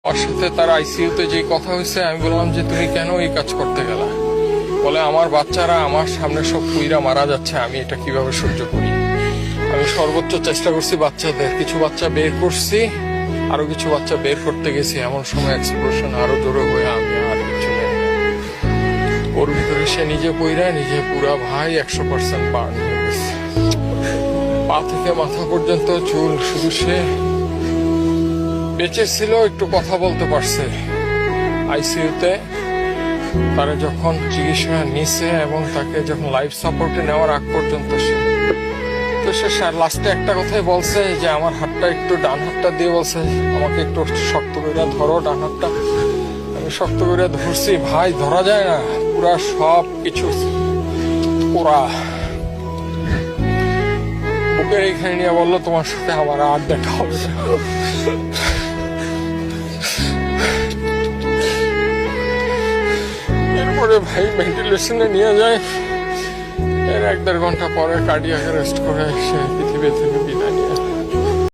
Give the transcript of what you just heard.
ওর সাথে তার আইসিইউতে যে কথা হয়েছে, আমি বললাম যে তুমি কেন এই কাজ করতে গেলা? বলে আমার বাচ্চারা আমার সামনে সব পুইরা মারা যাচ্ছে, আমি এটা কিভাবে সহ্য করি। আমি সর্বোচ্চ চেষ্টা করছি বাচ্চাদের, কিছু বাচ্চা বের করছি, আরো কিছু বাচ্চা বের করতে গেছি, এমন সময় এক্সপ্লোশন আরো জোরে হয়ে আমি আর কিছু নেই। ওর ভিতরে সে নিজে পইরা নিজে পুরা ভাই 100% বার্ন হয়ে গেছে, পা থেকে মাথা পর্যন্ত চুল। শুধু সে বেঁচে ছিল, একটু কথা বলতে পারছে আইসিইউতে। তারা যখন চিকিৎসা নিছে এবং তাকে যখন লাইফ সাপোর্টে নেওয়ার আগ পর্যন্ত সে লাস্টে একটা কথাই বলছে যে আমার হাতটা একটু, ডান হাতটা দিয়ে বলছে আমাকে একটু শক্ত করে ধরো ডান হাতটা। আমি শক্ত করে ধরছি, ভাই ধরা যায় না, পুরা সব কিছু পুরা বুকের এইখানে নিয়ে বললো তোমার সাথে আমার আর দেখা হবে না। এরপরে ভাই ভেন্টিলেশনে নিয়ে যায়, এর 1-1.5 ঘন্টা পরে কার্ডিয়াক অ্যারেস্ট করে সে পৃথিবী থেকে বিদায় নিয়ে